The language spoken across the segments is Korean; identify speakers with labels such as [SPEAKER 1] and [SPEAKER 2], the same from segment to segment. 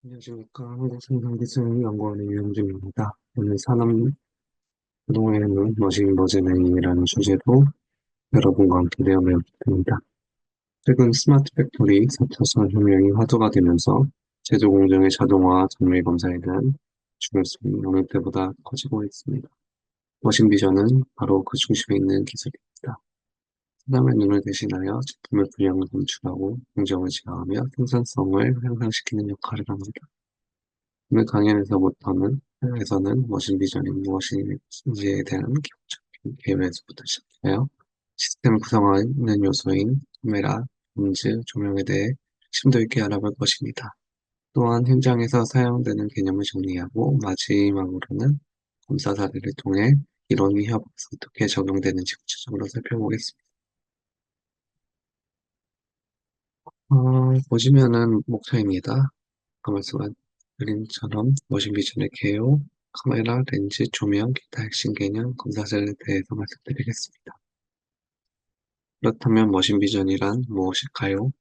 [SPEAKER 1] 안녕하십니까. 한국생산기술 연구원의 유영준입니다. 오늘 산업부동에는 머신버즈닝이라는 주제로 여러분과 함께 대화를 해봅니다. 최근 스마트 팩토리 4차 산업혁명이 화두가 되면서 제조 공정의 자동화, 정밀 검사에 대한 중요성이 어느 때보다 커지고 있습니다. 머신비전은 바로 그 중심에 있는 기술입니다. 사람의 눈을 대신하여 제품의 분량을 검출하고 공정을 지향하며 생산성을 향상시키는 역할을 합니다. 오늘 강연에서는 머신 비전이 무엇인지에 대한 기본적인 개요에서부터 시작하여 시스템을 구성하는 요소인 카메라, 렌즈, 조명에 대해 심도 있게 알아볼 것입니다. 또한 현장에서 사용되는 개념을 정리하고 마지막으로는 검사 사례를 통해 이런 위협에서 어떻게 적용되는지 구체적으로 살펴보겠습니다. 보시면은 목차입니다. 아까 말씀드린처럼 머신 비전의 개요, 카메라, 렌즈, 조명, 기타 핵심 개념, 검사들에 대해서 말씀드리겠습니다. 그렇다면 머신 비전이란 무엇일까요?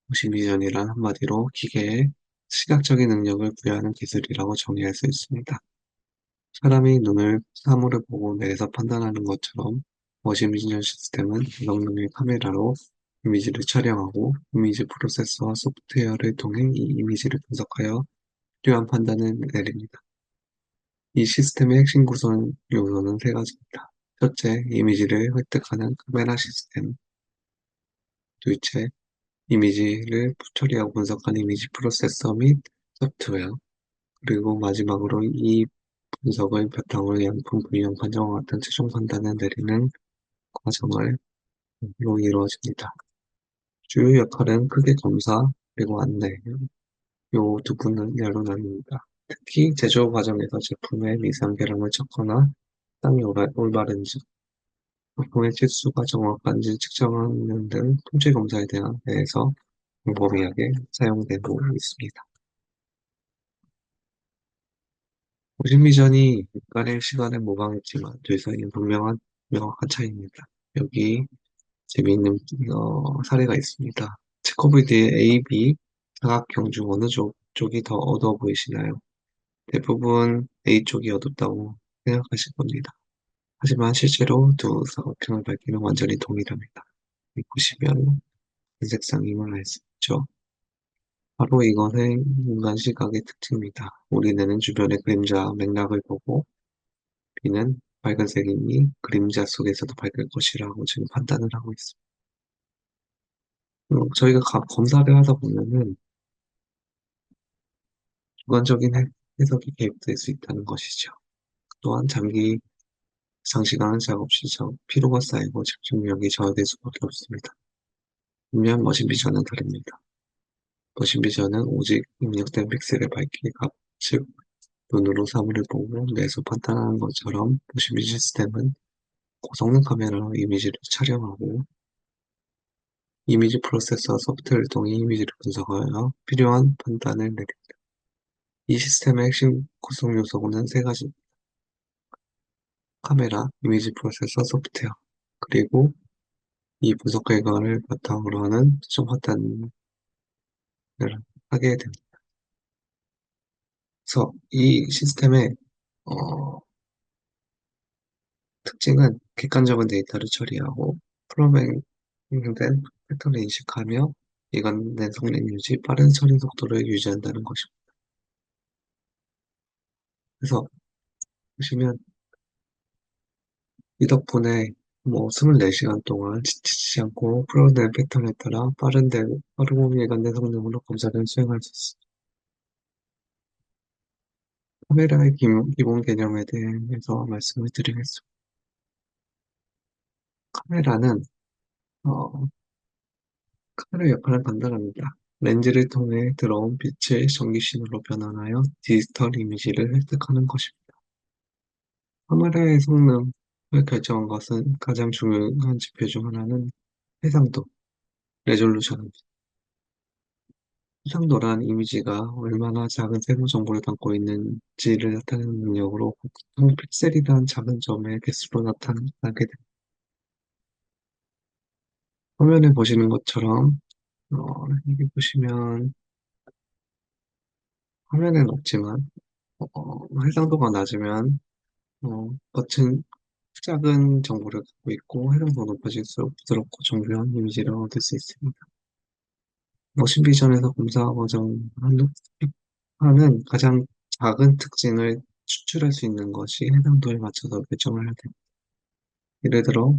[SPEAKER 1] 머신 비전이란 한마디로 기계에 시각적인 능력을 부여하는 기술이라고 정의할 수 있습니다. 사람이 눈을 사물을 보고 뇌에서 판단하는 것처럼 머신 비전 시스템은 명령의 카메라로 이미지를 촬영하고 이미지 프로세서와 소프트웨어를 통해 이 이미지를 분석하여 필요한 판단을 내립니다. 이 시스템의 핵심 구성 요소는 세 가지입니다. 첫째, 이미지를 획득하는 카메라 시스템. 둘째, 이미지를 처리하고 분석하는 이미지 프로세서 및 소프트웨어. 그리고 마지막으로 이 분석을 바탕으로 양품 분명 판정과 같은 최종 판단을 내리는 과정으로 이루어집니다. 주요 역할은 크게 검사, 그리고 안내, 요 두 분야로 나뉩니다. 특히 제조 과정에서 제품의 미상 결함을 찾거나 땅이 올바른지, 부품의 치수가 정확한지 측정하는 등 품질 검사에 대해서 광범위하게 사용되고 있습니다. 오십 미전이 인간의 시간을 모방했지만 둘 사이는 명확한 차이입니다. 여기 재미있는 사례가 있습니다. 체커보드의 A, B 사각형 중 어느 쪽이 더 어두워 보이시나요? 대부분 A 쪽이 어둡다고 생각하실 겁니다. 하지만 실제로 두 사각형의 밝기는 완전히 동일합니다. 보시면 흰 색상임을 알 수 있죠. 바로 이것은 인간 시각의 특징입니다. 우리 뇌는 주변의 그림자 맥락을 보고 B는 밝은색이니 그림자 속에서도 밝을 것이라고 지금 판단을 하고 있습니다. 저희가 검사를 하다 보면은 주관적인 해석이 개입될 수 있다는 것이죠. 또한 장시간 작업 시 피로가 쌓이고 집중력이 저하될 수밖에 없습니다. 반면 머신비전은 다릅니다. 머신비전은 오직 입력된 픽셀의 밝기 값, 즉 눈으로 사물을 보고 뇌에서 판단하는 것처럼 머신비 시스템은 고성능 카메라로 이미지를 촬영하고 이미지 프로세서 소프트웨어를 통해 이미지를 분석하여 필요한 판단을 내립니다. 이 시스템의 핵심 구성 요소는 세 가지: 카메라, 이미지 프로세서, 소프트웨어, 그리고 이 분석 결과를 바탕으로 하는 최종 판단을 하게 됩니다. 그래서 이 시스템의 어, 특징은 객관적인 데이터를 처리하고 프로그래밍된 패턴을 인식하며 이관된 성능 유지, 빠른 처리 속도를 유지한다는 것입니다. 그래서 보시면 이 덕분에 24시간 동안 지치지 않고 프로그램 패턴에 따라 빠르고 일관된 성능으로 검사를 수행할 수 있습니다. 카메라의 기본 개념에 대해서 말씀을 드리겠습니다. 카메라는 어, 카메라 역할을 간단합니다. 렌즈를 통해 들어온 빛을 전기 신호로 변환하여 디지털 이미지를 획득하는 것입니다. 카메라의 성능을 결정한 것은 가장 중요한 지표 중 하나는 해상도, 레졸루션입니다. 해상도란 이미지가 얼마나 작은 세부 정보를 담고 있는지를 나타내는 능력으로 보통 픽셀이란 작은 점의 개수로 나타나게 됩니다. 화면에 보시는 것처럼 여기 보시면 화면에는 없지만 해상도가 낮으면 버튼 작은 정보를 갖고 있고 해상도가 높아질수록 부드럽고 정교한 이미지를 얻을 수 있습니다. 머신 비전에서 검사하고자 하는 가장 작은 특징을 추출할 수 있는 것이 해상도에 맞춰서 결정을 해야 됩니다. 예를 들어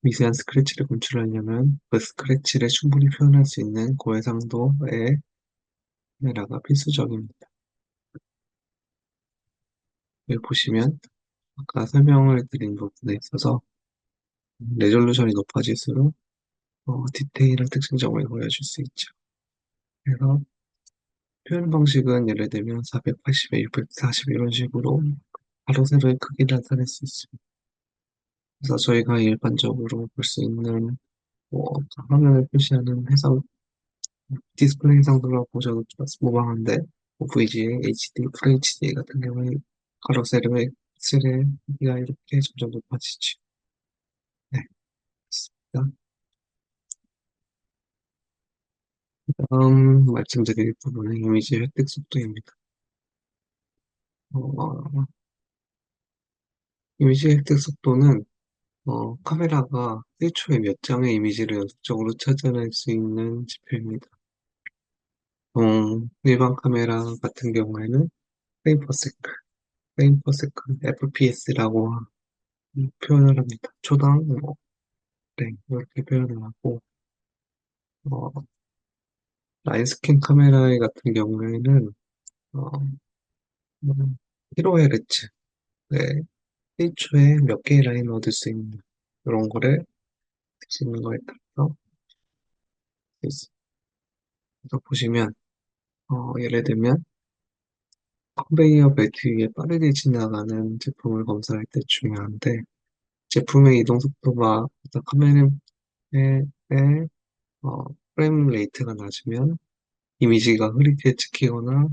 [SPEAKER 1] 미세한 스크래치를 검출하려면 그 스크래치를 충분히 표현할 수 있는 고해상도의 카메라가 필수적입니다. 여기 보시면 아까 설명을 드린 부분에 있어서 레졸루션이 높아질수록 디테일한 특징점을 보여줄 수 있죠. 그래서 표현 방식은 예를 들면 480에 640 이런 식으로 바로 세로의 크기를 나타낼 수 있습니다. 그래서 저희가 일반적으로 볼 수 있는 뭐 화면을 표시하는 해상 디스플레이 해상도라고 보셔도 무방한데 뭐 VGA, HD, FHD 같은 경우에 가로 세로의 픽셀의 크기가 이렇게 점점 높아지죠. 네, 맞습니다. 다음 말씀드릴 부분은 이미지 획득 속도입니다. 어, 이미지 획득 속도는 카메라가 1초에 몇 장의 이미지를 연속적으로 찾아낼 수 있는 지표입니다. 일반 카메라 같은 경우에는 프레임 퍼 세컨드, 프레임 퍼 세컨드, FPS라고 표현을 합니다. 초당 프레임 이렇게 표현을 하고 어, 라인 스캔 카메라 같은 경우에는 어, 1호헤르츠, 네, 1초에 몇 개의 라인을 얻을 수 있는 이런 거를 쓰는 거에 따라서 그래서 보시면 예를 들면 컨베이어 벨트 위에 빠르게 지나가는 제품을 검사할 때 중요한데 제품의 이동 속도가 어떤 카메라의 어, 프레임 레이트가 낮으면 이미지가 흐릿게 찍히거나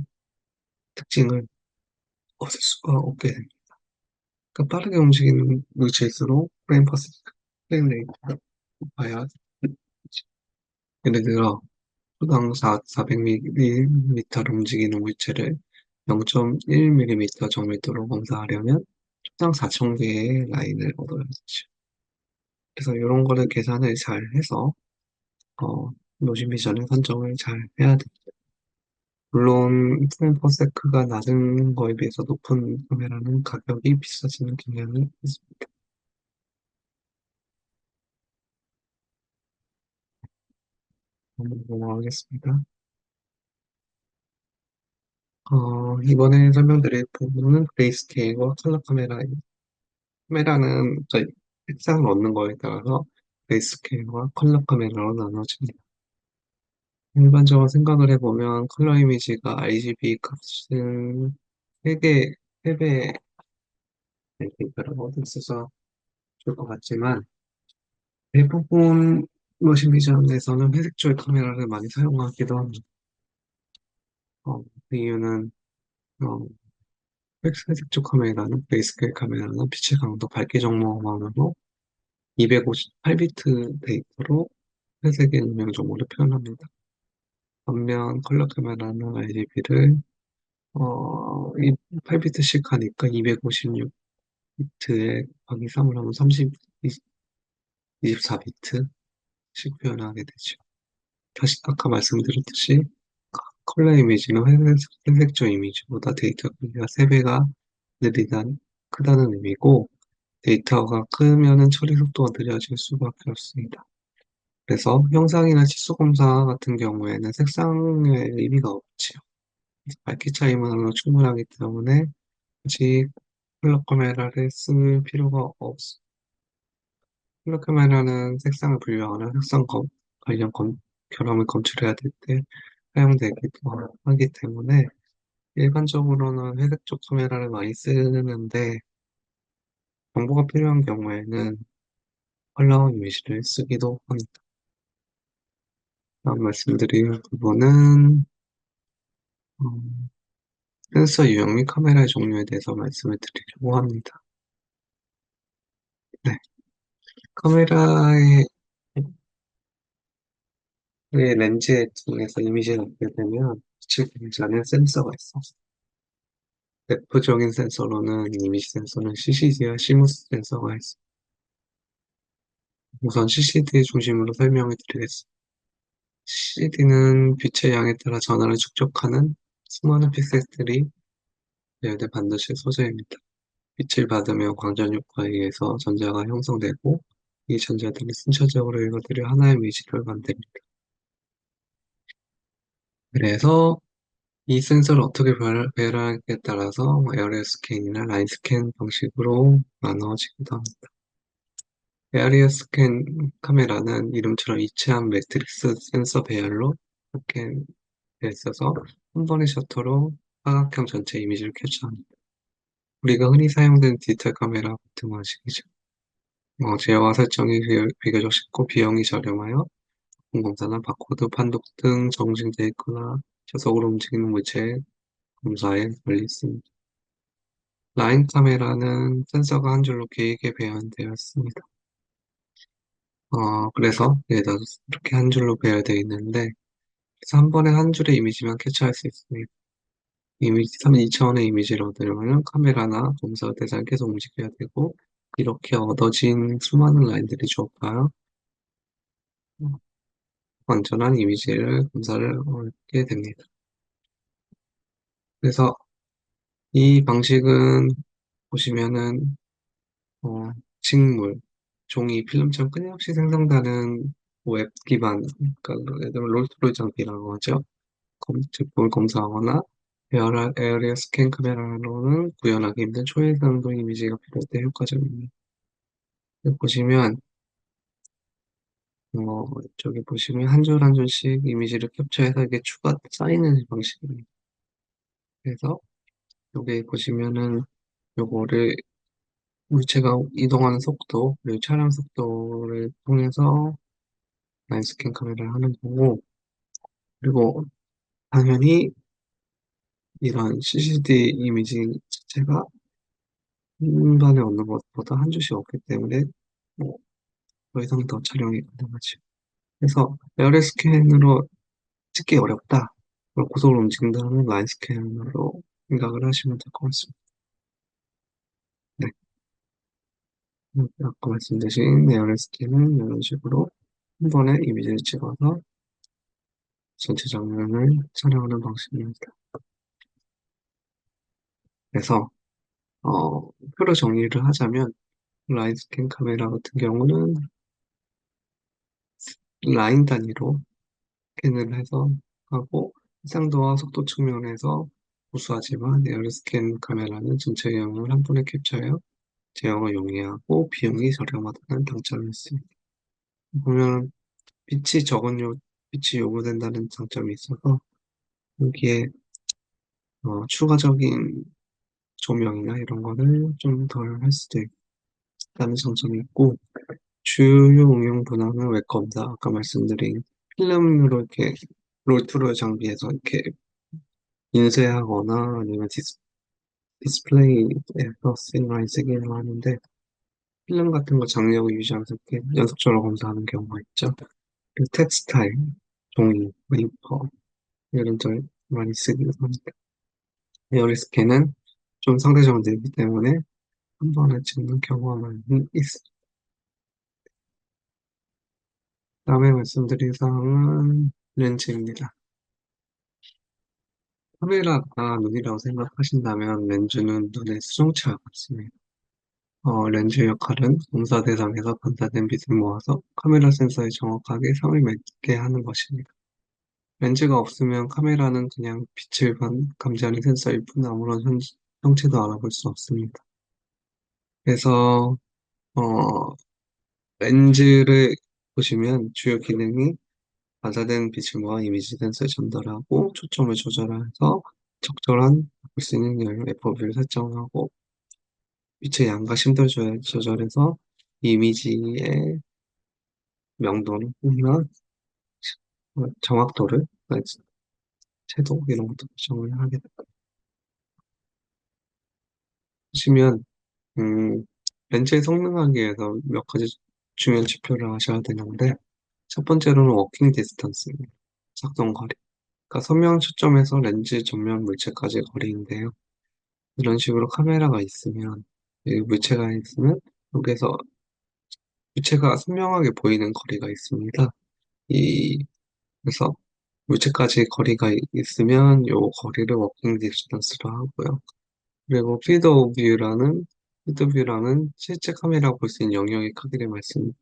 [SPEAKER 1] 특징을 얻을 수가 없게 됩니다. 그러니까 빠르게 움직이는 물체일수록 프레임 레이트가 높아야 예를 들어 초당 400m를 움직이는 물체를 0.1mm 정밀도로 검사하려면 초당 4,000개의 라인을 얻어야죠. 그래서 이런 거를 계산을 잘 해서 노시미션을 선정을 잘 해야 돼요. 물론 프레임 퍼 세크가 낮은 거에 비해서 높은 카메라는 가격이 비싸지는 경향이 있습니다. 넘어가겠습니다. 이번에 설명드릴 부분은 그레이스케일과 컬러 카메라입니다. 카메라는 저희 색상을 얻는 거에 따라서 그레이스케일과 컬러 카메라로 나눠집니다. 일반적으로 생각을 해보면 컬러 이미지가 RGB 값은 3개, 3배 데이터를 얻을 수 있어서 좋을 것 같지만 대부분 머신비전에서는 회색조의 카메라를 많이 사용하기도 합니다. 그 이유는 어, 회색조 카메라는 그레이스케일 카메라는 빛의 강도 밝기 정보만으로 258비트 데이터로 회색의 음영 정보를 표현합니다. 반면 컬러 카메라는 RGB를 8비트씩 하니까 256비트에 곱하기 3을 하면 24비트씩 표현하게 되죠. 다시 아까 말씀드렸듯이 컬러 이미지는 회색조 이미지보다 데이터 크기가 3배가 크다는 의미고 데이터가 크면은 처리 속도가 느려질 수밖에 없습니다. 그래서 형상이나 치수 검사 같은 경우에는 색상의 의미가 없지요. 밝기 차이만으로 충분하기 때문에 굳이 컬러 카메라를 쓸 필요가 없습니다. 컬러 카메라는 색상을 분류하거나 관련 결함을 검출해야 될 때 사용되기도 하기 때문에 일반적으로는 회색적 카메라를 많이 쓰는데 정보가 필요한 경우에는 컬러 이미지를 쓰기도 합니다. 다음 말씀드릴 부분은 음, 센서 유형 및 카메라의 종류에 대해서 말씀을 드리려고 합니다. 네, 카메라의 우리 렌즈에 통해서 이미지를 얻게 되면 빛을 감지하는 센서가 있어. 대표적인 센서로는 이미지 센서는 CCD와 시무스 센서가 있어. 우선 CCD 중심으로 설명을 드리겠습니다. CCD는 빛의 양에 따라 전하를 축적하는 수많은 픽셀들이 배열된 반도체 소재입니다. 빛을 받으며 광전 효과에 의해서 전자가 형성되고 이 전자들이 순차적으로 읽어들여 하나의 이미지를 만듭니다. 그래서 이 센서를 어떻게 배열하냐에 따라서 에어리어 스캔이나 라인 스캔 방식으로 나눠지기도 합니다. 에어리어 스캔 카메라는 이름처럼 이체한 매트릭스 센서 배열로 이렇게 되어 있어서 한 번의 셔터로 사각형 전체 이미지를 캡처합니다. 우리가 흔히 사용되는 디지털 카메라 같은 방식이죠. 제어와 설정이 비교적 쉽고 비용이 저렴하여 공검사나 바코드 판독 등 정식되어 있거나 저속으로 움직이는 물체 검사에 걸리 있습니다. 라인 카메라는 센서가 한 줄로 길게 배열되어 있습니다. 그래서 예를 들어서 이렇게 한 줄로 배열되어 있는데 그래서 한 번에 한 줄의 이미지만 캡처할 수 있습니다. 이미지 2차원의 이미지를 얻으려면 카메라나 검사 대상을 계속 움직여야 되고 이렇게 얻어진 수많은 라인들이 조합하여 완전한 이미지를 검사를 얻게 됩니다. 그래서 이 방식은 보시면은 어, 직물, 종이, 필름처럼 끊임없이 생성되는 웹 기반, 그러니까 예를 들면 롤스로이 장비라고 하죠. 제품을 검사하거나 에어리어 스캔 카메라로는 구현하기 힘든 초해상도 이미지가 필요할 때 효과적입니다. 여기 보시면 저기 보시면 한 줄 한 줄씩 이미지를 캡처해서 이게 추가 쌓이는 방식입니다. 그래서 여기 보시면은 요거를 물체가 이동하는 속도, 그리고 촬영 속도를 통해서 라인 스캔 카메라를 하는 거고, 그리고 당연히 이런 CCD 이미지 자체가 한 번에 얻는 것보다 한 줄씩 없기 때문에 뭐, 더 이상 더 촬영이 가능하죠. 그래서 에어레 스캔으로 찍기 어렵다. 고속으로 움직인다면 라인 스캔으로 생각을 하시면 될 것 같습니다. 네. 아까 말씀드린 에어레 스캔은 이런 식으로 한 번에 이미지를 찍어서 전체 장면을 촬영하는 방식입니다. 그래서 표로 정리를 하자면 라인 스캔 카메라 같은 경우는 라인 단위로 스캔을 해서 하고 해상도와 속도 측면에서 우수하지만 에어리 스캔 카메라는 전체 영역을 한 번에 캡처해요. 제형을 용이하고 비용이 저렴하다는 장점이 있습니다. 보면 빛이 빛이 요구된다는 장점이 있어서 여기에 추가적인 조명이나 이런 거를 좀 덜 할 수도 있다는 장점이 있고 주요 응용 분야는 웹검사 아까 말씀드린 필름으로 이렇게 롤투를 장비에서 이렇게 인쇄하거나 아니면 디스플레이에서 쓰인 라인색이라고 하는데 필름 같은 거 장력을 유지하면서 이렇게 연속적으로 검사하는 경우가 있죠. 그리고 텍스타일, 종이, 페이퍼 이런 걸 많이 쓰기도 합니다. 에어리 스캔은 좀 상대적으로 늘기 때문에 한 번에 찍는 경우가 많이 있습니다. 다음에 말씀드릴 사항은 렌즈입니다. 카메라가 눈이라고 생각하신다면 렌즈는 눈의 수정체와 같습니다. 렌즈의 역할은 공사 대상에서 반사된 빛을 모아서 카메라 센서에 정확하게 성을 맺게 하는 것입니다. 렌즈가 없으면 카메라는 그냥 빛을 감지하는 센서일 뿐 아무런 형체도 알아볼 수 없습니다. 그래서 어, 렌즈를 보시면 주요 기능이 반사된 빛을 모아 이미지 센서에 전달하고 초점을 조절해서 적절한 볼 수 있는 FOV를 설정하고 빛의 양과 심도 조절해서 이미지의 명도나 정확도를, 채도 이런 것도 조정을 하게 됩니다. 보시면 렌즈의 성능하기 위해서 몇 가지 중요한 지표를 아셔야 되는데 첫 번째로는 워킹 디스턴스입니다. 작동 거리. 그러니까 선명 초점에서 렌즈 전면 물체까지 거리인데요. 이런 식으로 카메라가 있으면, 이 물체가 있으면, 여기에서 물체가 선명하게 보이는 거리가 있습니다. 이, 그래서 물체까지 거리가 있으면 요 거리를 워킹 디스턴스로 하고요. 그리고 피드 오브 뷰라는 실제 카메라 볼 수 있는 영역의 크기를 말씀드릴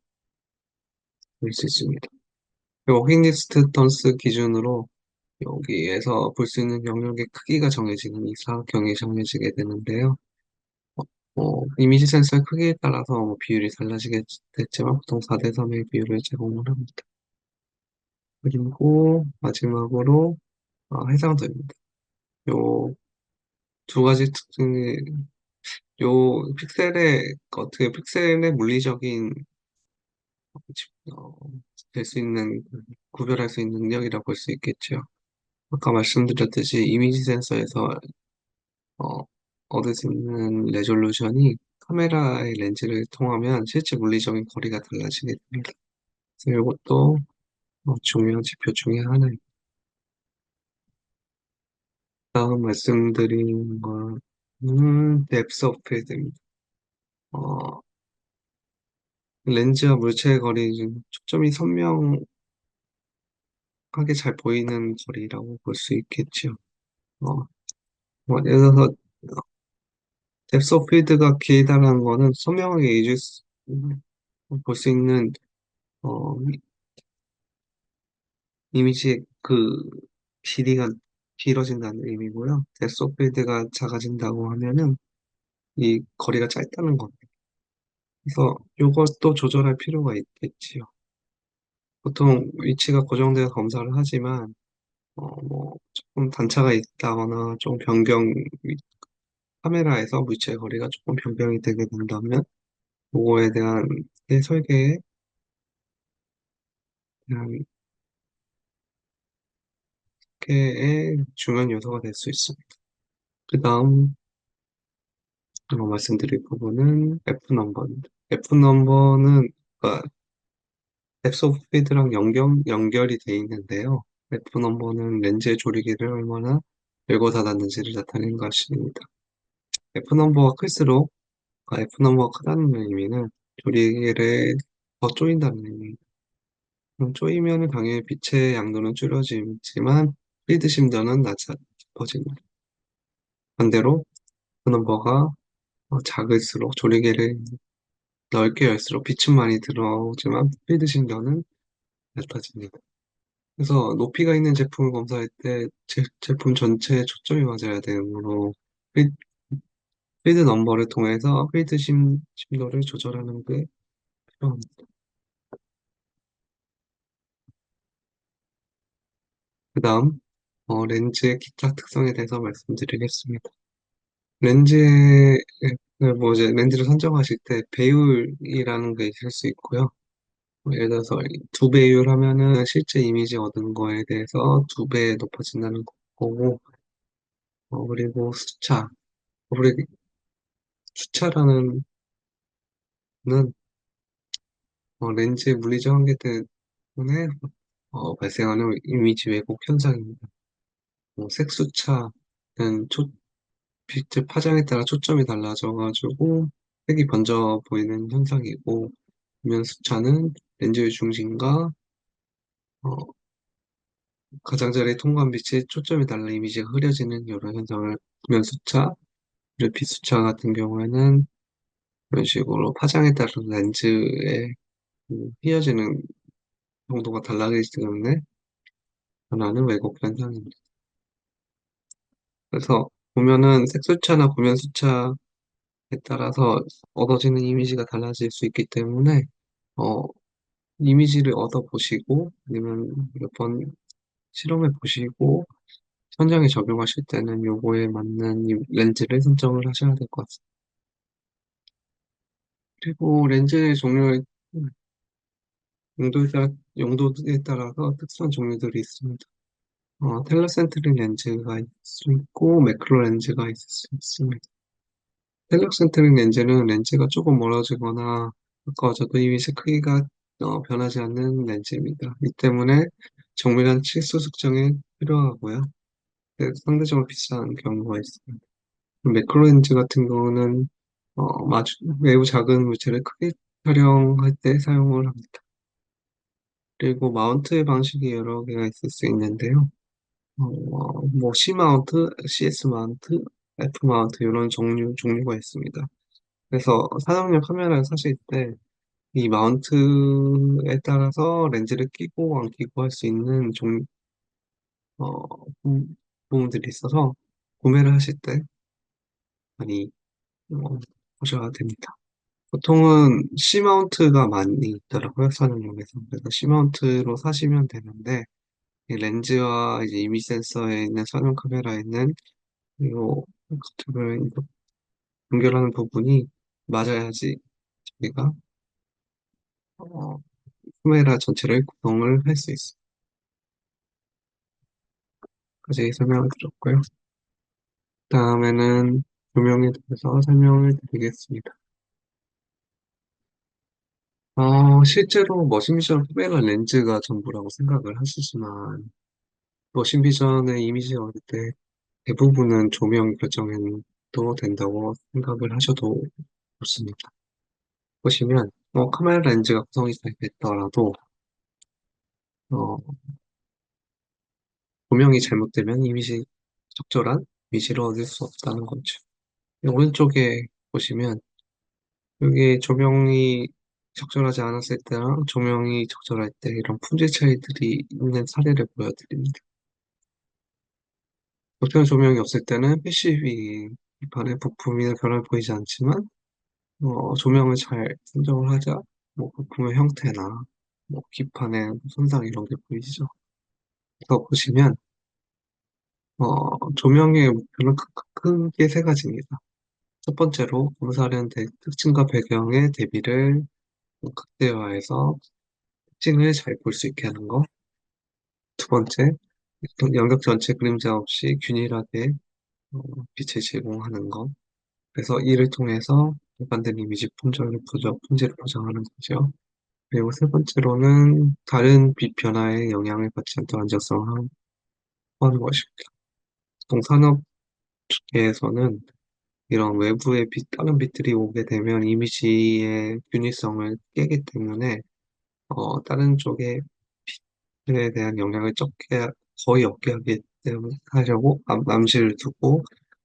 [SPEAKER 1] 수 있습니다. 워킹 디스턴스 기준으로 여기에서 볼 수 있는 영역의 크기가 정해지는 이 사각형이 정해지게 되는데요. 이미지 센서의 크기에 따라서 비율이 달라지겠지만 보통 4대 3의 비율을 제공을 합니다. 그리고 마지막으로 해상도입니다. 요 두 가지 특징이 요 어떻게 픽셀의 물리적인 어, 될 수 있는 구별할 수 있는 능력이라고 볼 수 있겠죠. 아까 말씀드렸듯이 이미지 센서에서 어, 얻을 수 있는 레졸루션이 카메라의 렌즈를 통하면 실제 물리적인 거리가 달라지게 됩니다. 그래서 이것도 중요한 지표 중에 하나입니다. 다음 말씀드린 거는 depth of field입니다. 어, 렌즈와 물체의 거리 중 초점이 선명하게 잘 보이는 거리라고 볼 수 있겠죠. 어, 예를 들어서 depth of field가 길다는 거는 선명하게 볼 수 있는 어, 이미지의 그 길이가 길어진다는 의미고요. depth of field가 작아진다고 하면은 이 거리가 짧다는 겁니다. 그래서 이것도 조절할 필요가 있겠지요. 보통 위치가 고정되어 검사를 하지만 뭐 조금 단차가 있다거나 좀 카메라에서 물체 거리가 조금 변경이 되게 된다면 그거에 대한 설계에 대한 의 중요한 요소가 될 수 있습니다. 그 다음 말씀드릴 부분은 F 넘버입니다. F 넘버는 앱소피드랑 연결이 돼 있는데요. F넘버는 렌즈의 조리개를 얼마나 열고 닫았는지를 나타내는 것입니다. F넘버가 클수록 F넘버가 크다는 의미는 조리개를 더 조인다는 의미입니다. 그럼 조이면 당연히 빛의 양도는 줄어지지만 필드 심전은 낮아집니다. 반대로 F넘버가 작을수록 조리개를 넓게 열수록 빛은 많이 들어오지만 필드 심전은 얕아집니다. 그래서 높이가 있는 제품을 검사할 때 제품 전체에 초점이 맞아야 되므로 필- 필드 넘버를 통해서 심도를 조절하는 게 필요합니다. 그 다음 렌즈의 기타 특성에 대해서 말씀드리겠습니다. 렌즈의 뭐 이제 렌즈를 선정하실 때 배율이라는 게 있을 수 있고요. 예를 들어서 두 배율 하면은 실제 이미지 얻은 거에 대해서 두 배 높아진다는 거고, 그리고 그리고 숫자라는 는 렌즈의 물리적 한계 때문에 발생하는 이미지 왜곡 현상입니다. 색수차는 빛의 파장에 따라 초점이 달라져가지고 색이 번져 보이는 현상이고, 구면수차는 렌즈의 중심과 어, 가장자리의 통과한 빛의 초점이 달라 이미지가 흐려지는 이런 현상을 구면수차, 그리고 빛수차 같은 경우에는 이런 식으로 파장에 따라 렌즈의 휘어지는 정도가 달라지기 때문에 변하는 왜곡 현상입니다. 그래서 보면은 색수차나 구면수차에 따라서 얻어지는 이미지가 달라질 수 있기 때문에 어, 이미지를 얻어보시고 아니면 몇 번 실험해 보시고 현장에 적용하실 때는 요거에 맞는 이 렌즈를 선정을 하셔야 될 것 같습니다. 그리고 렌즈의 용도에 따라서 특수한 종류들이 있습니다. 텔레센트릭 렌즈가 있을 수 있고 매크로 렌즈가 있을 수 있습니다. 텔레센트릭 렌즈는 렌즈가 조금 멀어지거나 가까워져도 이미지 크기가 변하지 않는 렌즈입니다. 이 때문에 정밀한 치수 측정이 필요하고요. 상대적으로 비싼 경우가 있습니다. 매크로 렌즈 같은 경우는 매우 작은 물체를 크게 촬영할 때 사용을 합니다. 그리고 마운트 방식이 여러 개가 있을 수 있는데요. 뭐 C 마운트, CS 마운트, F 마운트 이런 종류가 있습니다. 그래서 산업용 카메라를 사실 때 이 마운트에 따라서 렌즈를 끼고 안 끼고 할 수 있는 어, 부- 부분들이 있어서 구매를 하실 때 많이 어, 보셔야 됩니다. 보통은 C마운트가 많이 있더라고요, 산업용에서. 그래서 C마운트로 사시면 되는데, 이 렌즈와 이제 이미지 센서에 있는 산업 카메라에 있는 이 커트를 연결하는 부분이 맞아야지 저희가 어, 카메라 전체를 구성을 할 수 있어요. 까지 설명을 드렸고요. 다음에는 조명에 대해서 설명을 드리겠습니다. 실제로 머신비전 카메라 렌즈가 전부라고 생각을 하시지만, 머신비전의 이미지가 어릴 때 대부분은 조명 결정도 된다고 생각을 하셔도 좋습니다. 보시면, 카메라 렌즈가 구성이 잘 됐더라도, 어, 조명이 잘못되면 적절한 이미지를 얻을 수 없다는 거죠. 오른쪽에 보시면, 여기 조명이 적절하지 않았을 때랑 조명이 적절할 때 이런 품질 차이들이 있는 사례를 보여드립니다. 보통 조명이 없을 때는 PCB 기판에 부품이나 결함이 보이지 않지만 조명을 잘 선정을 하자 뭐 부품의 형태나 뭐 기판의 손상 이런 게 보이시죠? 그래서 보시면 조명의 목표는 크게 세 가지입니다. 첫 번째로 검사하는 특징과 배경의 대비를 극대화해서 특징을 잘 볼 수 있게 하는 거. 두 번째, 영역 전체 그림자 없이 균일하게 어, 빛을 제공하는 거. 그래서 이를 통해서 일반된 이미지 품질을 보장하는 거죠. 그리고 세 번째로는 다른 빛 변화에 영향을 받지 않도록 안정성을 확보하는 것입니다. 보통 산업계에서는 이런 외부의 다른 빛들이 오게 되면 이미지의 균일성을 깨기 때문에 다른 쪽의 빛에 대한 영향을 거의 없게 하려고 남실을 두고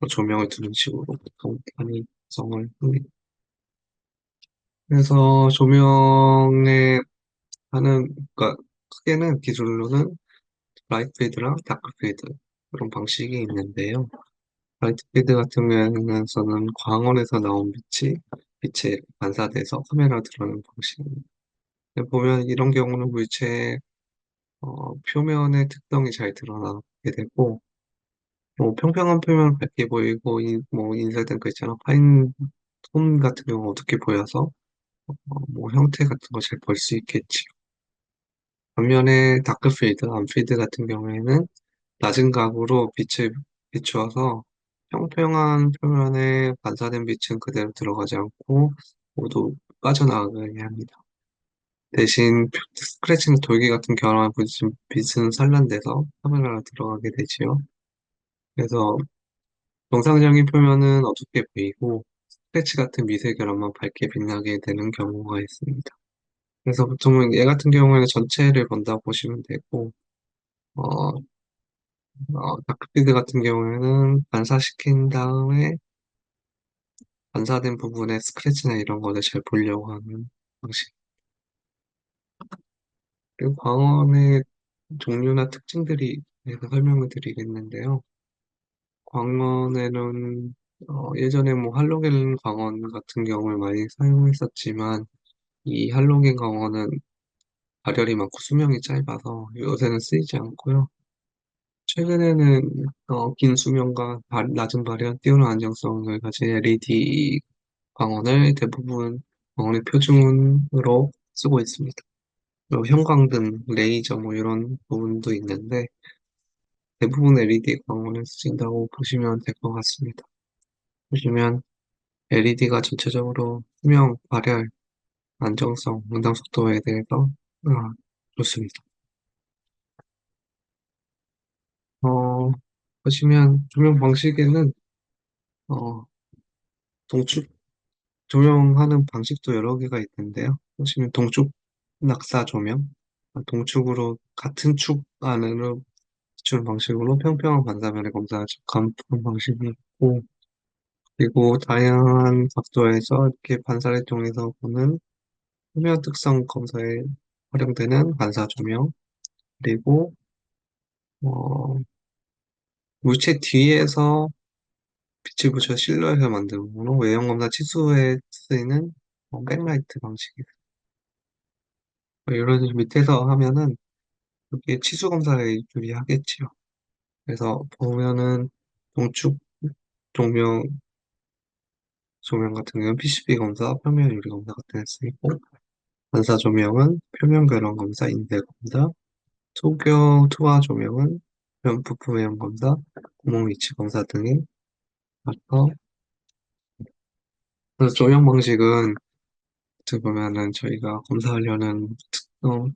[SPEAKER 1] 조명을 두는 식으로 보통 많이 구성을 합니다. 그래서 조명에 그러니까 크게는 기술로는 라이트 필드랑 다크 필드 그런 방식이 있는데요. 라이트 필드 같은 경우에는 광원에서 나온 빛에 반사돼서 카메라 들어오는 방식입니다. 보면 이런 경우는 물체의 표면의 특성이 잘 드러나게 되고 뭐 평평한 표면 밝게 보이고 뭐 인쇄된 글자나 파인 톤 같은 경우 어둡게 보여서 뭐 형태 같은 거 잘 볼 수 있겠지. 반면에 다크필드, 암필드 같은 경우에는 낮은 각으로 빛을 비추어서 평평한 표면에 반사된 빛은 그대로 들어가지 않고 모두 빠져나가게 합니다. 대신 스크래치나 돌기 같은 결함을 붙인 빛은 산란돼서 카메라로 들어가게 되지요. 그래서 정상적인 표면은 어둡게 보이고 스크래치 같은 미세 결함만 밝게 빛나게 되는 경우가 있습니다. 그래서 보통은 얘 같은 경우에는 전체를 본다고 보시면 되고 어, 다크필드 같은 경우에는 반사시킨 다음에 반사된 부분에 스크래치나 이런 거를 잘 보려고 하는 방식. 그리고 광원의 종류나 특징들이 대해서 설명을 드리겠는데요. 광원에는 예전에 뭐 할로겐 광원 같은 경우를 많이 사용했었지만 이 할로겐 광원은 발열이 많고 수명이 짧아서 요새는 쓰이지 않고요. 최근에는 긴 수명과 낮은 발열, 뛰어난 안정성을 가진 LED 광원을 대부분 광원의 표준으로 쓰고 있습니다. 그리고 형광등, 레이저 뭐 이런 부분도 있는데 대부분 LED 광원을 쓰신다고 보시면 될 것 같습니다. 보시면 LED가 전체적으로 수명, 발열, 안정성, 응답 속도에 대해서 좋습니다. 어, 보시면 조명 방식에는 어, 동축 조명하는 방식도 여러 개가 있는데요. 보시면 동축 낙사 조명, 동축으로 같은 축 안으로 비추는 방식으로 평평한 반사면에 검사 측감푸는 방식이 있고, 그리고 다양한 각도에서 이렇게 반사를 통해서 보는 표면 특성 검사에 활용되는 반사 조명, 그리고 어, 물체 뒤에서 빛을 붙여 실루엣을 만드는 거로 외형 검사 치수에 쓰이는 백라이트 방식이에요. 이런 식으로 밑에서 하면은 그게 치수 검사에 유리하겠지요. 그래서 보면은 동축 조명 같은 경우는 PCB 검사, 표면 유리 검사 같은 데 쓰이고, 반사 조명은 표면 결혼 검사, 인대 검사, 투화 조명은 부품 외형 검사, 구멍 위치 검사 등이 나서, 그래서 조명 방식은 어떻게 보면은 저희가 검사하려는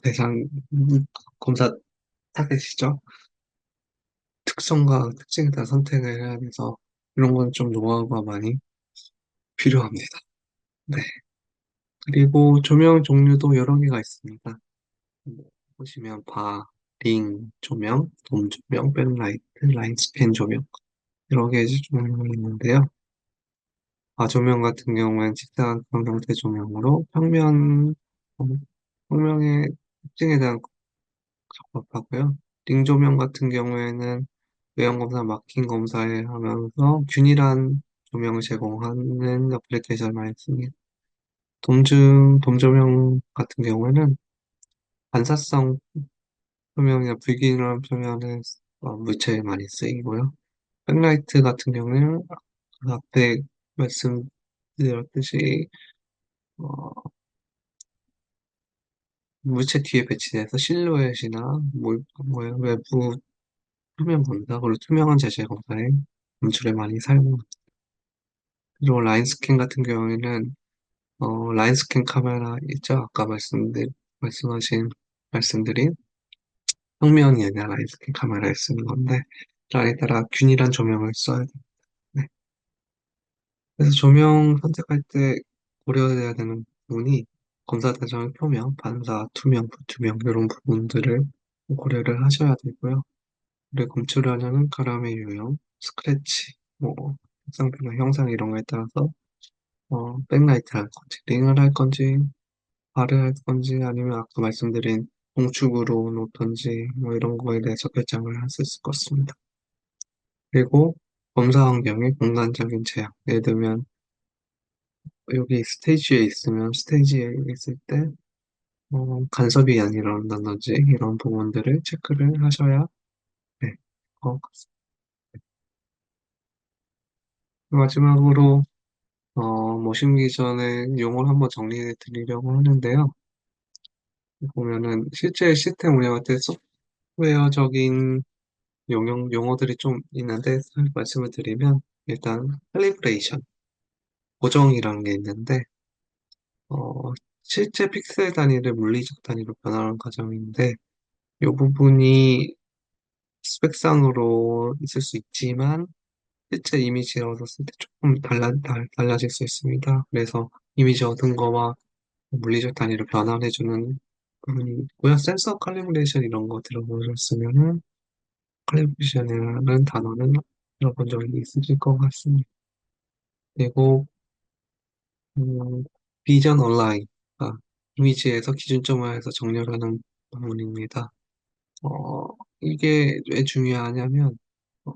[SPEAKER 1] 대상 검사 타겟이죠. 특성과 특징에 따라 선택을 해야 돼서 이런 건 좀 노하우가 많이 필요합니다. 네. 그리고 조명 종류도 여러 개가 있습니다. 뭐, 보시면 링 조명, 돔 조명, 백라이트, 라인 스캔 조명 여러 개의 조명이 있는데요. 조명 같은 경우에는 직사광 형태 조명으로 어, 평면의 특징에 대한 적합하고요. 링 조명 같은 경우에는 외형 검사, 마킹 검사에 하면서 균일한 조명을 제공하는 어플리케이션을 많이 씁니다. 돔 조명 같은 경우에는 반사성 표면이나 불균형한 표면에 물체에 많이 쓰이고요. 백라이트 같은 경우는 앞에 말씀드렸듯이 어, 물체 뒤에 배치돼서 실루엣이나 외부 표면 검사, 그리고 투명한 재질 검사에 검출에 많이 사용합니다. 그리고 라인 스캔 같은 경우에는 라인 스캔 카메라 있죠? 아까 말씀하신 말씀드린 평면이 아니라 라인 스캔 카메라에 쓰는 건데 라인에 따라 균일한 조명을 써야 돼요. 네. 그래서 조명 선택할 때 고려해야 되는 부분이 검사 대상의 표면, 반사, 투명, 불투명 이런 부분들을 고려를 하셔야 되고요. 그리고 검출하려는 카라멜 유형, 스크래치, 색상 변화, 형상 이런 거에 따라서 백라이트 할 건지, 링을 할 건지, 발을 할 건지, 아니면 아까 말씀드린 공축으로 놓던지 이런 거에 대해서 결정을 할 수 있을 것 같습니다. 그리고 검사 환경의 공간적인 제약, 예를 들면 여기 스테이지에 있으면 스테이지에 있을 때 간섭이 안 일어난다든지 이런 부분들을 체크를 하셔야 네. 어, 마지막으로 모심 기전의 용어를 한번 정리해 드리려고 하는데요. 보면은 실제 시스템 운영할 때 소프트웨어적인 용어들이 좀 있는데 말씀을 드리면 일단 칼리브레이션, 고정이라는 게 있는데 실제 픽셀 단위를 물리적 단위로 변화하는 과정인데 이 부분이 스펙상으로 있을 수 있지만 실제 이미지를 얻었을 때 조금 달라질 수 있습니다. 그래서 이미지 얻은 거와 물리적 단위로 변환해주는 부분이 있고요. 센서 칼리브레이션 이런 거 들어보셨으면은 칼리브레이션이라는 단어는 들어본 적이 있으실 것 같습니다. 그리고 음, 비전 온라인, 이미지에서 기준점을 해서 정렬하는 부분입니다. 어, 이게 왜 중요하냐면 어,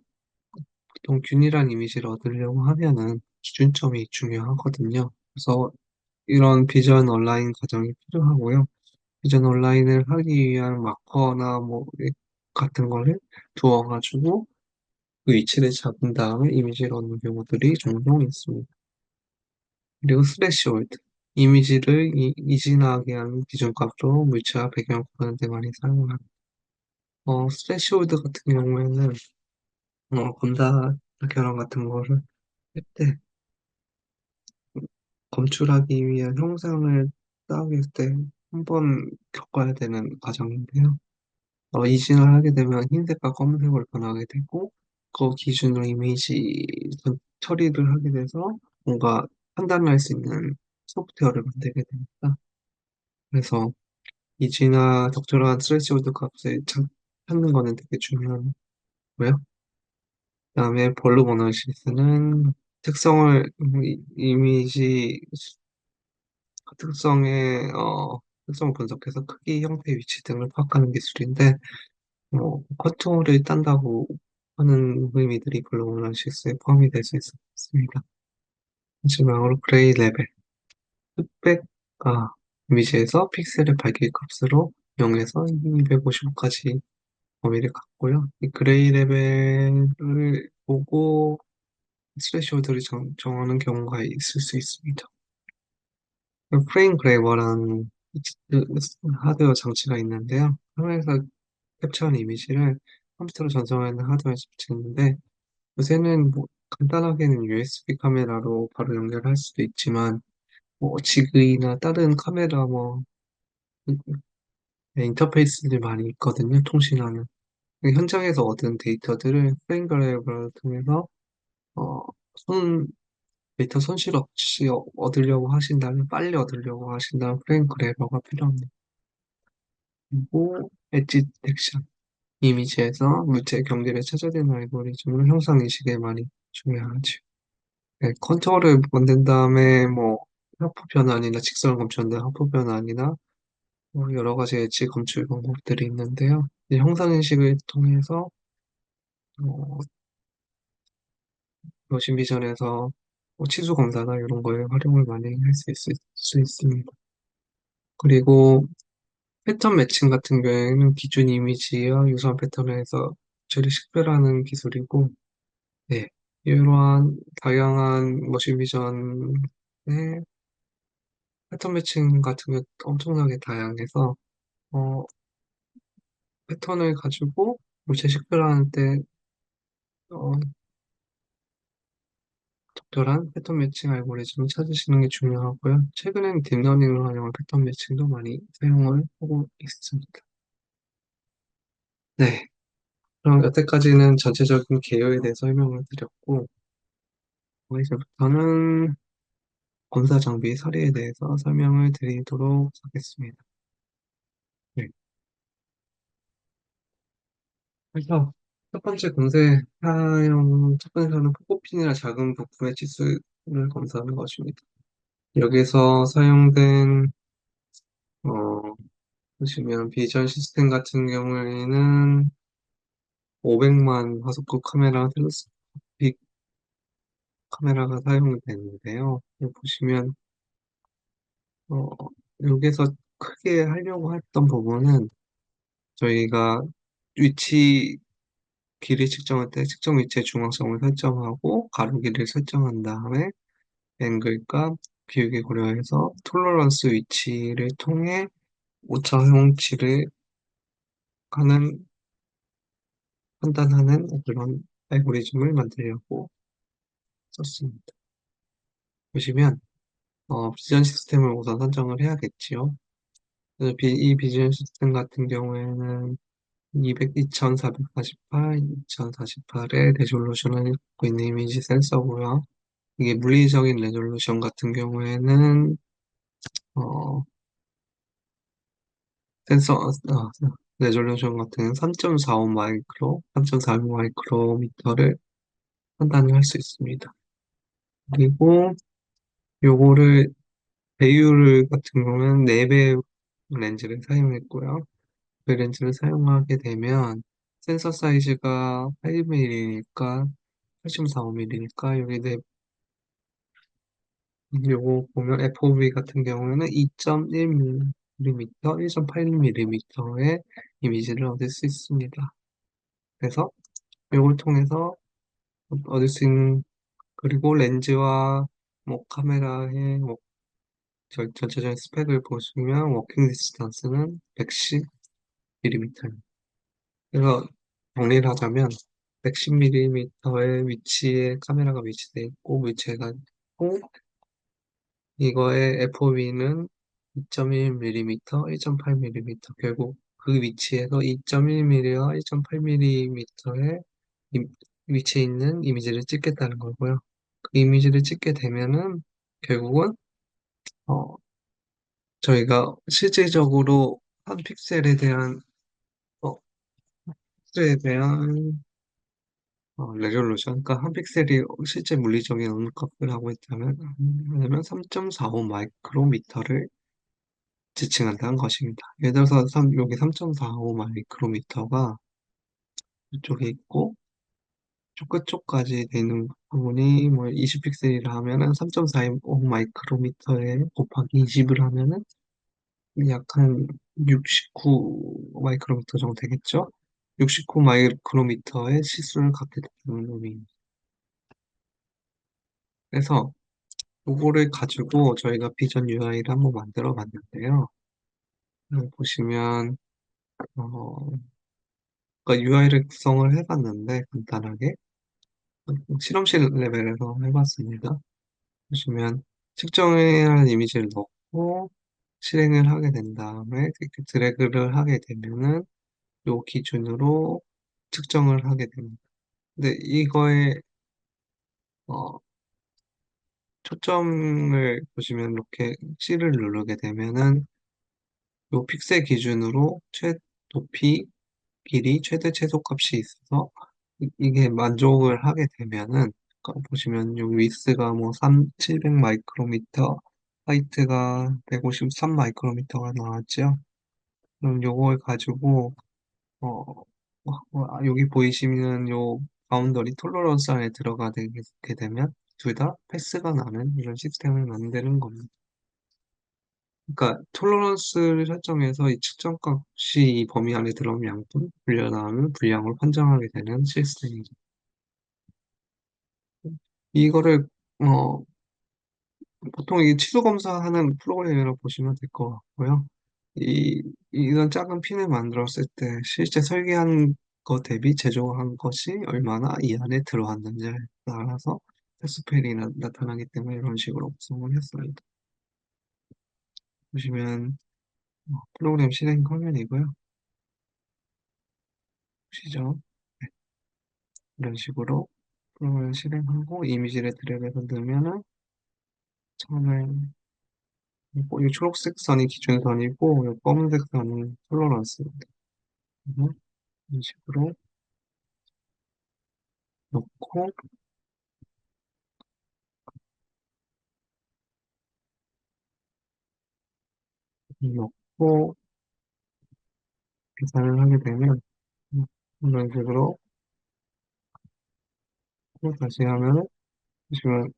[SPEAKER 1] 보통 균일한 이미지를 얻으려고 하면은 기준점이 중요하거든요. 그래서 이런 비전 온라인 과정이 필요하고요. 비전 온라인을 하기 위한 마커나 같은 거를 두어가지고 그 위치를 잡은 다음에 이미지를 얻는 경우들이 종종 있습니다. 그리고 스레시홀드. 이미지를 이진하게 하는 기준값으로 물체와 배경을 구하는 데 많이 사용합니다. 스레시홀드 같은 경우에는 검사 결함 같은 거를 할 때 검출하기 위한 형상을 쌓이게 때 한 번 겪어야 되는 과정인데요. 이진을 하게 되면 흰색과 검은색으로 변하게 되고, 그 기준으로 이미지 처리를 하게 돼서 뭔가 판단을 할 수 있는 소프트웨어를 만들게 됩니다. 그래서 이지나 적절한 스레시홀드 값을 찾는 거는 되게 중요하고요. 그다음에 볼륨 어널리시스는 이미지 특성을 분석해서 크기, 형태, 위치 등을 파악하는 기술인데, 컨투어를 딴다고 하는 의미들이 볼륨 어널리시스에 포함이 될 수 있습니다. 마지막으로 그레이 레벨, 흑백, 이미지에서 픽셀의 밝기 값으로 0에서 255까지 범위를 갖고요. 이 그레이 레벨을 보고 스레시홀드를 정하는 경우가 있을 수 있습니다. 프레임 그래버라는 하드웨어 장치가 있는데요. 화면에서 캡처한 이미지를 컴퓨터로 전송하는 하드웨어 장치인데, 요새는 뭐 간단하게는 USB 카메라로 바로 연결할 수도 있지만, 지그이나 다른 카메라 인터페이스들이 많이 있거든요. 통신하는. 현장에서 얻은 데이터들을 프레임 그래버를 통해서 어, 손 데이터 손실 없이 얻으려고 하신다면, 빨리 얻으려고 하신다면 프레임 그래버가 필요합니다. 그리고 엣지 디텍션, 이미지에서 물체의 경계를 찾아내는 알고리즘을 형상 인식에 많이 중요하죠. 네, 컨트롤을 만든 다음에 하프 변환이나 직선 검출한다 하프 변환이나 여러 가지 엣지 검출 방법들이 있는데요. 이 형상 인식을 통해서 어, 머신 비전에서 치수 검사나 이런 거에 활용을 많이 할 수 있습니다. 그리고 패턴 매칭 같은 경우에는 기준 이미지와 유사한 패턴을 해서 처리 식별하는 기술이고, 네, 이러한 다양한 머신 비전의 패턴 매칭 같은 게 엄청나게 다양해서, 어, 패턴을 가지고 물체 식별하는 때 어, 적절한 패턴 매칭 알고리즘을 찾으시는 게 중요하고요. 최근엔 딥러닝을 활용한 패턴 매칭도 많이 사용을 하고 있습니다. 네, 그럼 여태까지는 전체적인 개요에 대해서 설명을 드렸고, 이제부터는 검사 장비 사례에 대해서 설명을 드리도록 하겠습니다. 네. 그래서 첫 번째는 포코핀이나 작은 부품의 치수를 검사하는 것입니다. 여기서 사용된, 어, 보시면 비전 시스템 같은 경우에는 500만 화소급 카메라 텔레스코픽 카메라가 사용이 되는데요. 여기 보시면, 어, 여기서 크게 하려고 했던 부분은 저희가 위치 길이 측정할 때 측정 위치의 중앙점을 설정하고 가로길이를 설정한 다음에 앵글과 기울기 고려해서 톨러런스 위치를 통해 오차 허용치를 하는 판단하는 그런 알고리즘을 만들려고 썼습니다. 보시면 비전 시스템을 우선 선정을 해야겠지요. 그래서 이 비전 시스템 같은 경우에는 2448, 2048의 레졸루션을 갖고 있는 이미지 센서고요. 이게 물리적인 레졸루션 같은 경우에는 어, 레졸루션 같은 3.45 마이크로, 3.45 마이크로미터를 판단을 할 수 있습니다. 그리고 요거를 배율 같은 경우는 4배 렌즈를 사용했고요. 그 렌즈를 사용하게 되면 센서 사이즈가 8mm니까 8.45mm니까 요거 보면 FOV 같은 경우에는 2.1mm, 1.8mm의 이미지를 얻을 수 있습니다. 그래서 이걸 통해서 얻을 수 있는, 그리고 렌즈와 카메라의 전체적인 스펙을 보시면 워킹 디스턴스는 110mm입니다. 그래서 정리를 하자면 110mm의 위치에 카메라가 위치되어 있고, 위치가 있고, 이거의 FOV는 2.1mm, 1.8mm 결국 그 위치에서 2.1mm와 1.8mm의 위치에 있는 이미지를 찍겠다는 거고요. 그 이미지를 찍게 되면은 결국은 어, 저희가 실질적으로 한 어, 픽셀에 대한 레졸루션, 그러니까 한 픽셀이 실제 물리적인 어느 값을 하고 있다면, 하면 3.45 마이크로미터를 지칭한다는 것입니다. 예를 들어서 여기 3.45 마이크로미터가 이쪽에 있고, 끝쪽까지 되는 부분이 뭐 20픽셀이라 하면은 3.45 마이크로미터에 곱하기 20을 하면은 약 한 69 마이크로미터 정도 되겠죠? 69 마이크로미터의 시수를 갖게 된다는 의미입니다. 그래서 요거를 가지고 저희가 비전 UI를 한번 만들어 봤는데요. 보시면, 그러니까 UI를 구성을 해봤는데, 간단하게. 실험실 레벨에서 해봤습니다. 보시면, 측정해야 할 이미지를 넣고, 실행을 하게 된 다음에, 이렇게 드래그를 하게 되면은, 요 기준으로 측정을 하게 됩니다. 근데 이거에, 어, 초점을 보시면 이렇게 C를 누르게 되면은, 요 픽셀 기준으로 높이, 길이, 최대 최소값이 있어서 이게 만족을 하게 되면은 아까 보시면 요 위스가 뭐 700 마이크로미터, 하이트가 153 마이크로미터가 나왔죠. 그럼 요걸 가지고 어, 여기 보이시는 요 바운더리 톨러런스 안에 들어가게 되면 둘 다 패스가 나는 이런 시스템을 만드는 겁니다. 그러니까 톨러런스를 설정해서 이 측정값이 이 범위 안에 들어오는 양분, 불려나오는 분량을 판정하게 되는 시스템이죠. 이거를 어, 보통 이 취소 검사하는 프로그램이라고 보시면 될 것 같고요. 이런 작은 핀을 만들었을 때 실제 설계한 것 대비 제조한 것이 얼마나 이 안에 들어왔는지에 따라서 테스펠이 나타나기 때문에 이런 식으로 구성을 했습니다. 보시면 프로그램 실행 화면이고요. 보시죠. 네, 이런 식으로 프로그램 실행하고 이미지를 드래그해서 넣으면은 처음에 이 초록색 선이 기준선이고 이 검은색 선이 톨러런스입니다. 이런 식으로 넣고 넣고 계산을 하게 되면 이런 식으로 또 다시 하면 보시면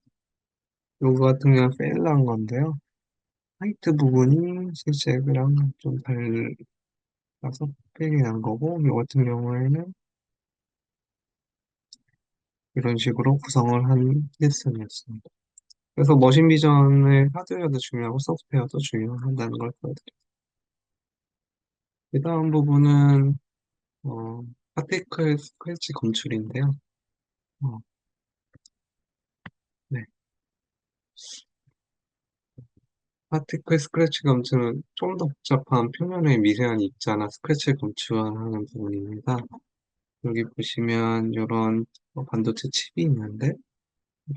[SPEAKER 1] 요거 같은 경우는 페일한 건데요. 화이트 부분이 실제 그랑 좀 달라서 페일이 난 거고 요 같은 경우에는 이런 식으로 구성을 한 시스템이었습니다. 그래서 머신 비전의 하드웨어도 중요하고 소프트웨어도 중요하다는 걸 보여드려요. 그 다음 부분은 어, 파티클 스크래치 검출인데요. 어, 네. 파티클 스크래치 검출은 좀 더 복잡한 표면의 미세한 입자나 스크래치를 검출하는 부분입니다. 여기 보시면 이런 반도체 칩이 있는데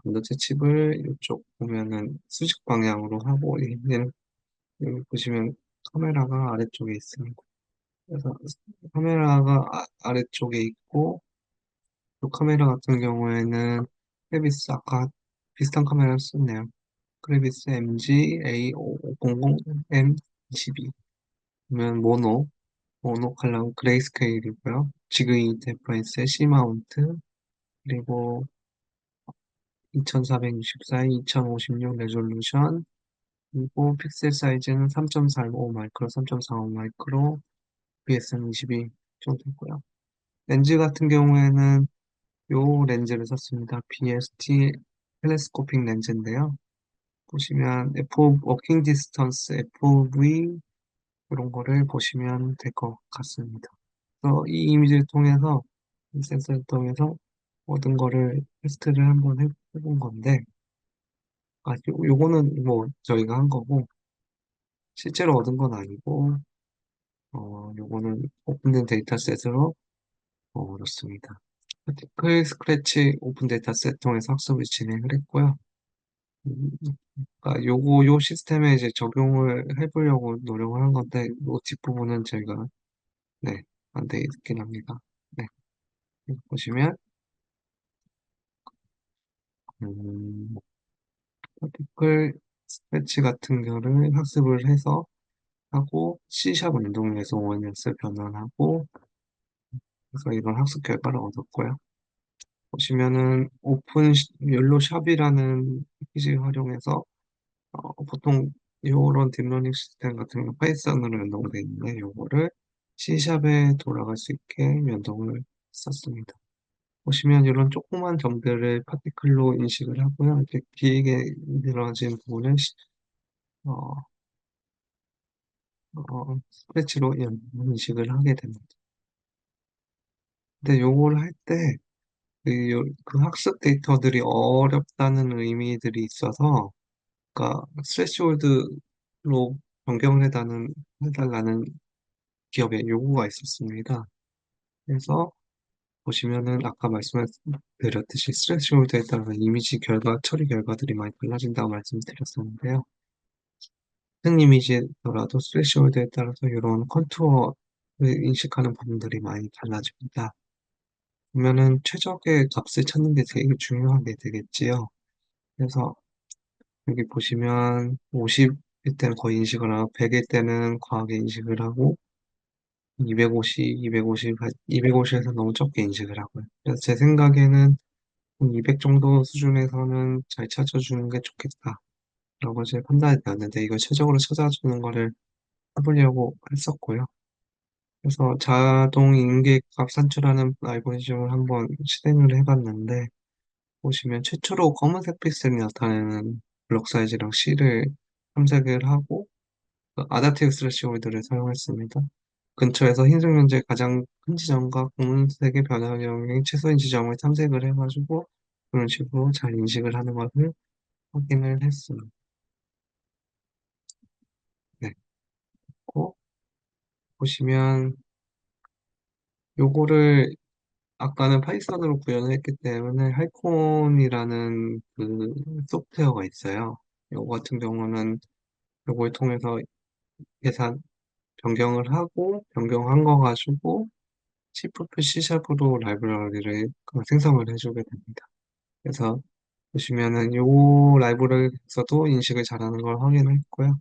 [SPEAKER 1] 반도체 칩을 이쪽 보면은 수직 방향으로 하고 얘는 여기 보시면 카메라가 아래쪽에 있습니다. 그래서 카메라가 아래쪽에 있고 이 카메라 같은 경우에는 크레비스 아까 비슷한 카메라를 썼네요. 크레비스 MG A500M22 그러면 모노 컬러 그레이스케일이고요. 지그이 데퍼런스의 C마운트 그리고 2464, 2056 레졸루션 그리고 픽셀 사이즈는 3.45 마이크로, 3.45 마이크로, BSM 22 정도 있고요. 렌즈 같은 경우에는 요 렌즈를 썼습니다. BST 텔레스코픽 렌즈인데요. 보시면 F 워킹 디스턴스 FV 이런 거를 보시면 될 것 같습니다. 그래서 이 이미지를 통해서 이 센서를 통해서 모든 거를 테스트를 한번 해본 건데 요거는 뭐 저희가 한 거고 실제로 얻은 건 아니고, 요거는 오픈된 데이터셋으로 얻었습니다. 파티클 스크래치 오픈 데이터셋 통해서 학습을 진행을 했고요. 음, 그러니까 요 시스템에 이제 적용을 해보려고 노력을 한 건데, 요 뒷부분은 저희가, 네, 안 돼 있긴 합니다. 네, 여기 보시면, 음, 파티클 스크래치 같은 거를 학습을 해서 하고, C샵 운동에서 ONS 변환하고, 그래서 이런 학습 결과를 얻었고요. 보시면은 오픈 옐로 샵이라는 패키지 활용해서 보통 이런 딥러닝 시스템 같은 경우 파이썬으로 연동되어 있는데 요거를 C샵에 돌아갈 수 있게 연동을 썼습니다. 보시면 이런 조그만 점들을 파티클로 인식을 하고요. 이렇게 길게 늘어진 부분을 어, 스크래치로 인식을 하게 됩니다. 근데 요걸 할 때 그 학습 데이터들이 어렵다는 의미들이 있어서 그러니까 스레시홀드로 변경해달라는 기업의 요구가 있었습니다. 그래서 보시면은 아까 말씀드렸듯이 스레시홀드에 따라 이미지 결과, 처리 결과들이 많이 달라진다고 말씀드렸었는데요. 같은 이미지더라도 스레시홀드에 따라서 이런 컨투어를 인식하는 부분들이 많이 달라집니다. 그러면은 최적의 값을 찾는 게 되게 중요하게 되겠지요. 그래서 여기 보시면 50일 때는 거의 인식을 하고 100일 때는 과하게 인식을 하고 250, 250에서 너무 적게 인식을 하고요. 그래서 제 생각에는 200 정도 수준에서는 잘 찾아주는 게 좋겠다. 라고 제 판단이 되었는데 이걸 최적으로 찾아주는 거를 해보려고 했었고요. 그래서 자동 인계값 산출하는 알고리즘을 한번 실행을 해봤는데 보시면 최초로 검은색 픽셀이 나타내는 블록 사이즈랑 C를 탐색을 하고 그 아다프티브 스레시홀드를 사용했습니다. 근처에서 흰색 면적의 가장 큰 지점과 검은색의 변화경의 최소인 지점을 탐색을 해가지고 그런 식으로 잘 인식을 하는 것을 확인을 했습니다. 네. 고 보시면 요거를 아까는 파이썬으로 구현을 했기 때문에 할콘이라는 그 소프트웨어가 있어요. 요거 같은 경우는 요걸 통해서 계산 변경을 하고 변경한 거 가지고 C++ C샵으로 라이브러리를 생성을 해주게 됩니다. 그래서 보시면은 요 라이브러리에서도 인식을 잘하는 걸 확인했고요.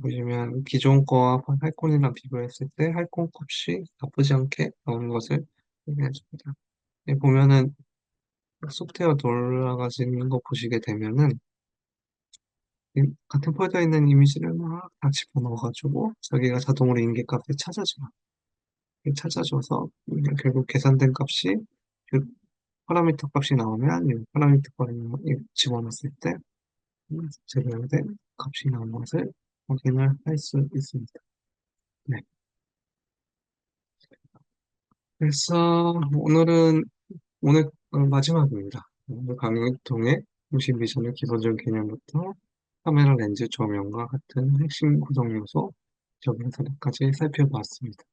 [SPEAKER 1] 보시면 기존 거와 할콘이랑 비교했을 때 할콘 값이 나쁘지 않게 나오는 것을 확인해줍니다. 여기 보면은 소프트웨어 돌아가시는 거 보시게 되면은 같은 폴더에 있는 이미지를 막 다 집어넣어가지고 자기가 자동으로 인계값을 찾아줘서 결국 계산된 값이 그 파라미터 값이 나오면 이 파라미터 값을 집어넣었을 때 제로된 값이 나온 것을 확인을 할 수 있습니다. 네. 그래서 오늘 마지막입니다. 오늘 강의를 통해 무심 비전의 기본적인 개념부터 카메라 렌즈 조명과 같은 핵심 구성 요소 적용 사례까지 살펴보았습니다.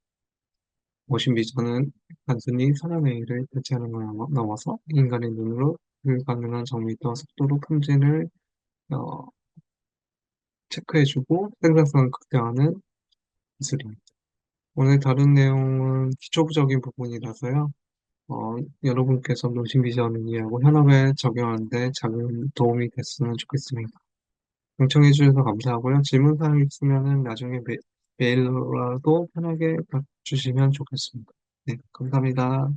[SPEAKER 1] 모션 비전은 단순히 사람의 일을 대체하는 걸 넘어서 인간의 눈으로 불가능한 정밀도와 속도로 품질을 어, 체크해주고 생산성을 극대화하는 기술입니다. 오늘 다룬 내용은 기초적인 부분이라서요. 여러분께서 노신 비전을 이해하고 현업에 적용하는 데 작은 도움이 됐으면 좋겠습니다. 경청해 주셔서 감사하고요. 질문사항 있으면 나중에 메일로라도 편하게 주시면 좋겠습니다. 네, 감사합니다.